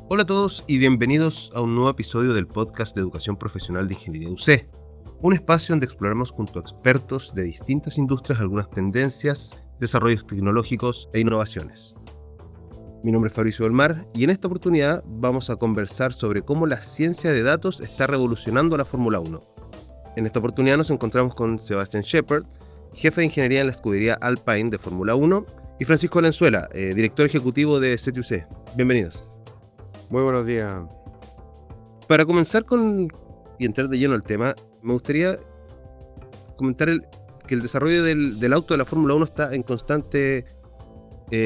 Hola a todos y bienvenidos a un nuevo episodio del podcast de Educación Profesional de Ingeniería UC, un espacio donde exploramos junto a expertos de distintas industrias algunas tendencias, desarrollos tecnológicos e innovaciones. Mi nombre es Fabricio del Mar y en esta oportunidad vamos a conversar sobre cómo la ciencia de datos está revolucionando la Fórmula 1. En esta oportunidad nos encontramos con Sebastián Shepard, jefe de ingeniería en la escudería Alpine de Fórmula 1, y Francisco Valenzuela, director ejecutivo de CTUC. Bienvenidos. Muy buenos días. Para comenzar y entrar de lleno al tema, me gustaría comentar que el desarrollo del auto de la Fórmula 1 está en constante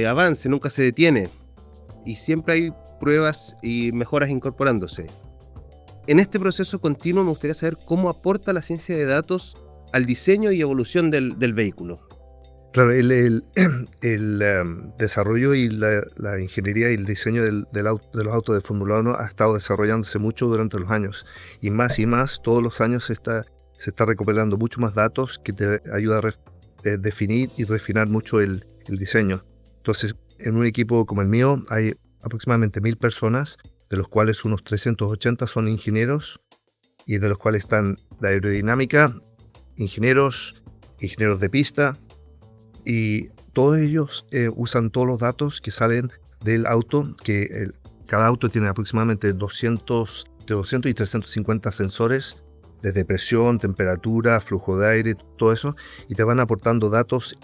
avance, nunca se detiene y siempre hay pruebas y mejoras incorporándose. En este proceso continuo me gustaría saber cómo aporta la ciencia de datos al diseño y evolución del vehículo. Claro, el desarrollo y la ingeniería y el diseño de los autos de Fórmula 1 ha estado desarrollándose mucho durante los años y más todos los años se está recopilando mucho más datos que te ayuda a definir y refinar mucho el diseño. Entonces, en un equipo como el mío hay aproximadamente 1,000 personas, de los cuales unos 380 son ingenieros y de los cuales están de aerodinámica, ingenieros de pista, y todos ellos usan todos los datos que salen del auto, cada auto tiene aproximadamente de 200 y 350 sensores, desde presión, temperatura, flujo de aire, todo eso, y te van aportando datos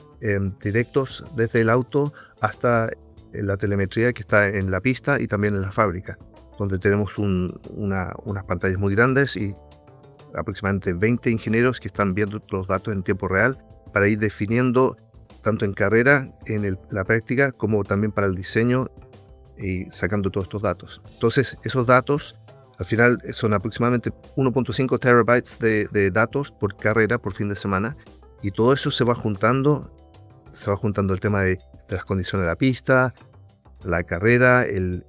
directos desde el auto hasta la telemetría que está en la pista y también en la fábrica, donde tenemos unas pantallas muy grandes y aproximadamente 20 ingenieros que están viendo los datos en tiempo real para ir definiendo tanto en carrera, en la práctica, como también para el diseño y sacando todos estos datos. Entonces, esos datos al final son aproximadamente 1.5 terabytes de datos por carrera, por fin de semana, y todo eso se va juntando el tema de las condiciones de la pista, la carrera, el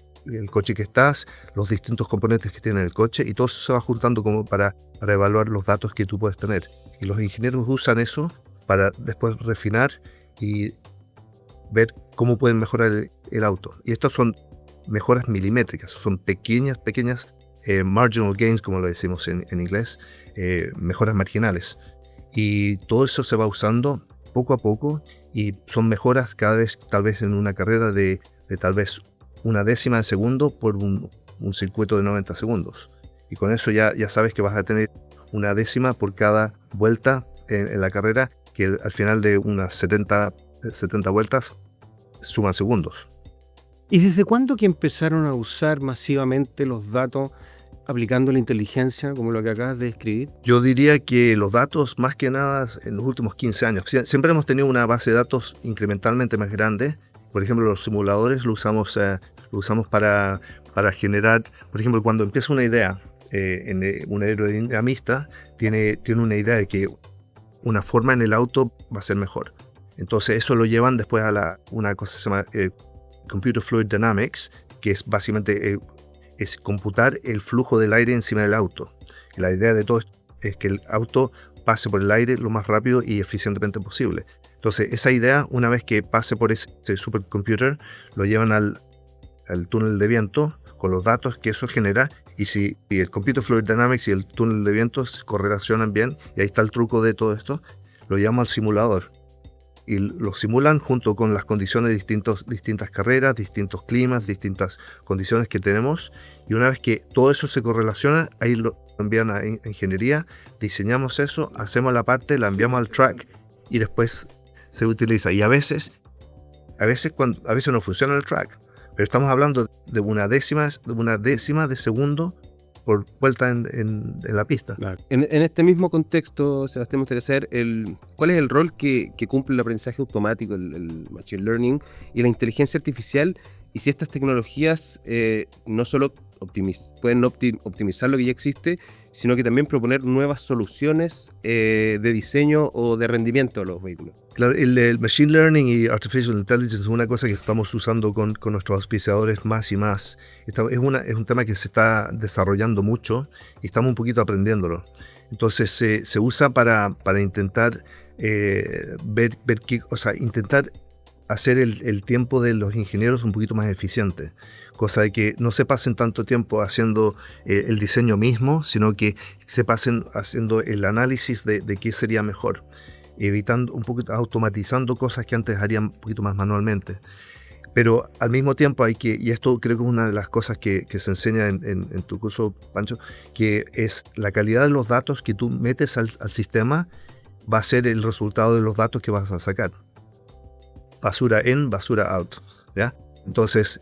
coche que estás, los distintos componentes que tiene el coche, y todo eso se va juntando como para evaluar los datos que tú puedes tener. Y los ingenieros usan eso para después refinar y ver cómo pueden mejorar el auto. Y estas son mejoras milimétricas, son pequeñas marginal gains, como lo decimos en inglés, mejoras marginales. Y todo eso se va usando poco a poco y son mejoras cada vez, tal vez en una carrera de tal vez una décima de segundo por un circuito de 90 segundos. Y con eso ya sabes que vas a tener una décima por cada vuelta en la carrera, que al final de unas 70 vueltas suman segundos. ¿Y desde cuándo que empezaron a usar masivamente los datos aplicando la inteligencia, como lo que acabas de describir? Yo diría que los datos, más que nada, en los últimos 15 años. Siempre hemos tenido una base de datos incrementalmente más grande. Por ejemplo, los simuladores lo usamos para generar, por ejemplo, cuando empieza una idea, un aerodinamista tiene una idea de que una forma en el auto va a ser mejor. Entonces eso lo llevan después a una cosa que se llama Computer Fluid Dynamics, que es básicamente es computar el flujo del aire encima del auto. Y la idea de todo esto es que el auto pase por el aire lo más rápido y eficientemente posible. Entonces esa idea, una vez que pase por ese supercomputer, lo llevan al túnel de viento con los datos que eso genera. Y si el Computer Fluid Dynamics y el túnel de viento se correlacionan bien, y ahí está el truco de todo esto, lo llaman al simulador. Y lo simulan junto con las condiciones de distintas carreras, distintos climas, distintas condiciones que tenemos. Y una vez que todo eso se correlaciona, ahí lo envían a ingeniería, diseñamos eso, hacemos la parte, la enviamos al track y después se utiliza. Y a veces no funciona el track. Pero estamos hablando de una décima de segundo por vuelta en la pista. Claro. En este mismo contexto, Sebastián, me gustaría saber cuál es el rol que cumple el aprendizaje automático, el machine learning y la inteligencia artificial, y si estas tecnologías no solo pueden optimizar lo que ya existe, sino que también proponer nuevas soluciones de diseño o de rendimiento de los vehículos. Claro, el Machine Learning y Artificial Intelligence es una cosa que estamos usando con nuestros auspiciadores más y más. Es un tema que se está desarrollando mucho y estamos un poquito aprendiéndolo. Entonces se usa para intentar intentar hacer el tiempo de los ingenieros un poquito más eficiente, cosa de que no se pasen tanto tiempo haciendo el diseño mismo, sino que se pasen haciendo el análisis de qué sería mejor, evitando un poquito, automatizando cosas que antes harían un poquito más manualmente. Pero al mismo tiempo y esto creo que es una de las cosas que se enseña en tu curso, Pancho, que es la calidad de los datos que tú metes al sistema va a ser el resultado de los datos que vas a sacar. Basura in, basura out, ¿ya? Entonces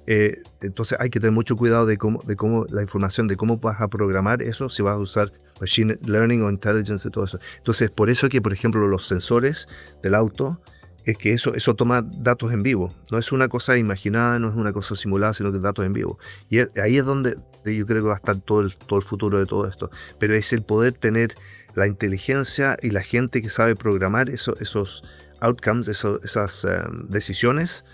hay que tener mucho cuidado de cómo la información, de cómo vas a programar eso, si vas a usar Machine Learning o Intelligence y todo eso. Entonces, por eso que, por ejemplo, los sensores del auto, es que eso toma datos en vivo. No es una cosa imaginada, no es una cosa simulada, sino que datos en vivo. Y ahí es donde yo creo que va a estar todo el futuro de todo esto. Pero es el poder tener la inteligencia y la gente que sabe programar esos outcomes, esas decisiones,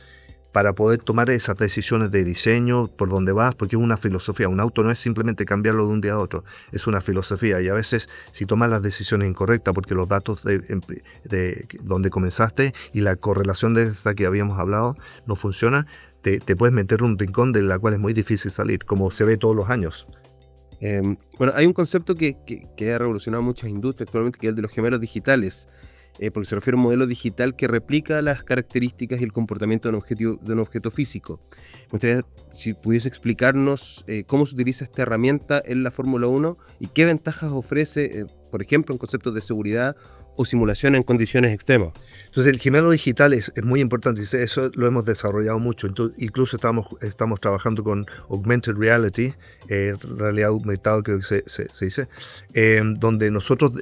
para poder tomar esas decisiones de diseño, por dónde vas, porque es una filosofía. Un auto no es simplemente cambiarlo de un día a otro, es una filosofía. Y a veces, si tomas las decisiones incorrectas, porque los datos de donde comenzaste y la correlación de esta que habíamos hablado no funciona, te puedes meter en un rincón de la cual es muy difícil salir, como se ve todos los años. Bueno, hay un concepto que ha revolucionado muchas industrias actualmente, que es el de los gemelos digitales. Porque se refiere a un modelo digital que replica las características y el comportamiento de un objeto físico. Me gustaría si pudiese explicarnos cómo se utiliza esta herramienta en la Fórmula 1 y qué ventajas ofrece, por ejemplo, en conceptos de seguridad o simulación en condiciones extremas. Entonces el gemelo digital es muy importante, eso lo hemos desarrollado mucho. Entonces, incluso estamos trabajando con Augmented Reality, realidad aumentada creo que se dice, donde nosotros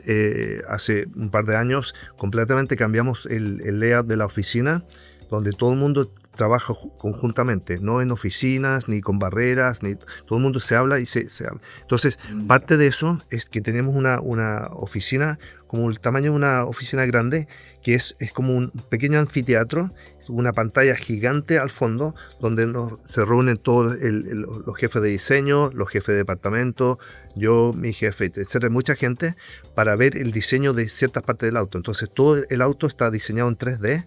hace un par de años completamente cambiamos el layout de la oficina, donde todo el mundo trabaja conjuntamente, no en oficinas, ni con barreras, ni todo el mundo se habla y se habla. Entonces, parte de eso es que tenemos una oficina como el tamaño de una oficina grande, que es como un pequeño anfiteatro, una pantalla gigante al fondo, donde se reúnen todos los jefes de diseño, los jefes de departamento, yo, mi jefe, etcétera, mucha gente, para ver el diseño de ciertas partes del auto. Entonces, todo el auto está diseñado en 3D,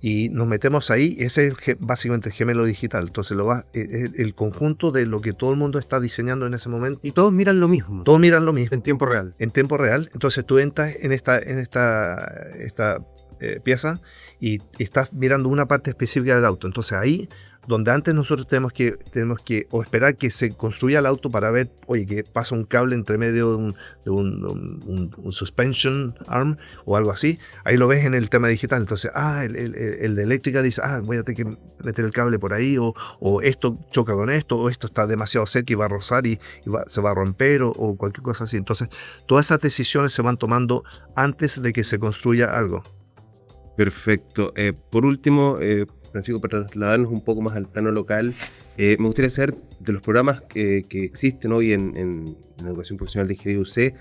y nos metemos ahí, ese es básicamente el gemelo digital. Entonces el conjunto de lo que todo el mundo está diseñando en ese momento. Y todos miran lo mismo. Todos miran lo mismo. En tiempo real. En tiempo real. Entonces tú entras en esta pieza y estás mirando una parte específica del auto. Entonces ahí, donde antes nosotros tenemos que o esperar que se construya el auto para ver, oye, que pasa un cable entre medio de un suspension arm o algo así, ahí lo ves en el tema digital. Entonces, el de eléctrica dice, voy a tener que meter el cable por ahí, o esto choca con esto, o esto está demasiado cerca y va a rozar y se va a romper, o cualquier cosa así. Entonces, todas esas decisiones se van tomando antes de que se construya algo. Perfecto. Por último, Francisco, para trasladarnos un poco más al plano local, me gustaría saber de los programas que existen hoy en Educación Profesional de Ingeniería UC,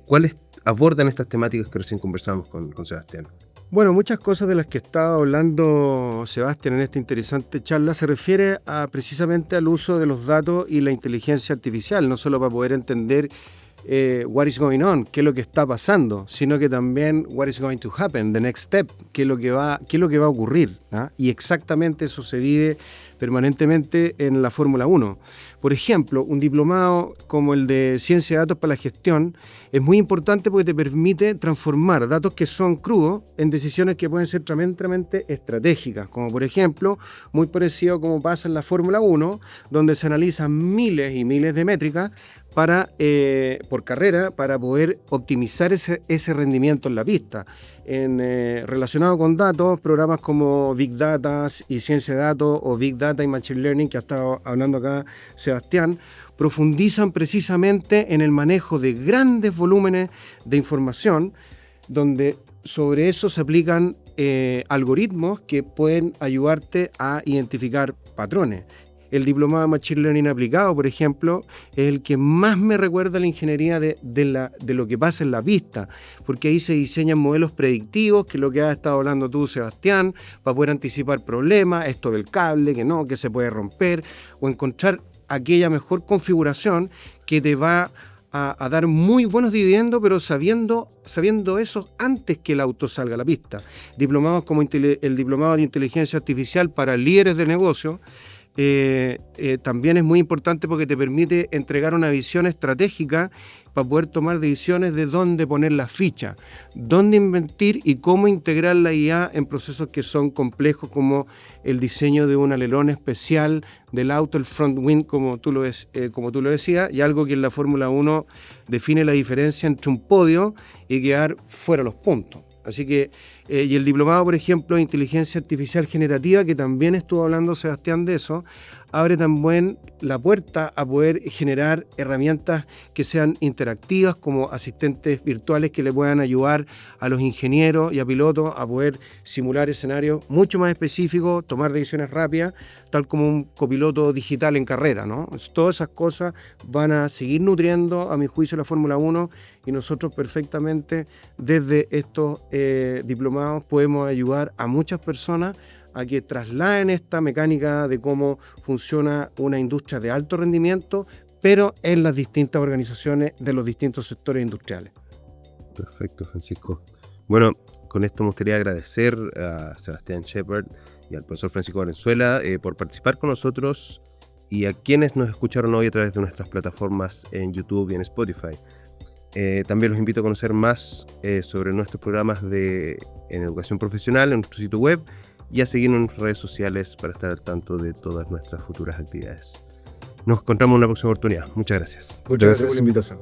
¿cuáles abordan estas temáticas que recién conversamos con Sebastián? Bueno, muchas cosas de las que estaba hablando Sebastián en esta interesante charla se refiere precisamente al uso de los datos y la inteligencia artificial, no solo para poder entender what is going on, qué es lo que está pasando, sino que también what is going to happen, the next step, qué es lo que va a ocurrir, ¿ah? Y exactamente eso se vive permanentemente en la Fórmula 1. Por ejemplo, un diplomado como el de Ciencia de Datos para la Gestión es muy importante porque te permite transformar datos que son crudos en decisiones que pueden ser tremendamente estratégicas, como por ejemplo, muy parecido como pasa en la Fórmula 1, donde se analizan miles y miles de métricas por carrera para poder optimizar ese rendimiento en la pista. Relacionado con datos, programas como Big Data y Ciencia de Datos o Big Data y Machine Learning, que ha estado hablando acá Sebastián, profundizan precisamente en el manejo de grandes volúmenes de información, donde sobre eso se aplican algoritmos que pueden ayudarte a identificar patrones. el diplomado de Machine Learning aplicado, por ejemplo, es el que más me recuerda a la ingeniería de lo que pasa en la pista, porque ahí se diseñan modelos predictivos, que es lo que has estado hablando tú, Sebastián, para poder anticipar problemas, esto del cable, que se puede romper, o encontrar aquella mejor configuración que te va a dar muy buenos dividendos, pero sabiendo eso antes que el auto salga a la pista. Diplomados como el diplomado de inteligencia artificial para líderes de negocio también es muy importante porque te permite entregar una visión estratégica para poder tomar decisiones de dónde poner la ficha, dónde invertir y cómo integrar la IA en procesos que son complejos, como el diseño de un alerón especial del auto, el front wing, como tú lo decías, y algo que en la Fórmula 1 define la diferencia entre un podio y quedar fuera de los puntos. Así que, y el diplomado, por ejemplo, de inteligencia artificial generativa, que también estuvo hablando Sebastián de eso, abre también la puerta a poder generar herramientas que sean interactivas, como asistentes virtuales que le puedan ayudar a los ingenieros y a pilotos a poder simular escenarios mucho más específicos, tomar decisiones rápidas, tal como un copiloto digital en carrera, ¿no? Todas esas cosas van a seguir nutriendo, a mi juicio, la Fórmula 1, y nosotros perfectamente desde estos diplomados podemos ayudar a muchas personas a que trasladen esta mecánica de cómo funciona una industria de alto rendimiento, pero en las distintas organizaciones de los distintos sectores industriales. Perfecto, Francisco. Bueno, con esto me gustaría agradecer a Sebastián Shepard y al profesor Francisco Valenzuela por participar con nosotros, y a quienes nos escucharon hoy a través de nuestras plataformas en YouTube y en Spotify. También los invito a conocer más sobre nuestros programas en educación profesional en nuestro sitio web, y a seguirnos en redes sociales para estar al tanto de todas nuestras futuras actividades. Nos encontramos en una próxima oportunidad. Muchas gracias. Muchas gracias por la invitación.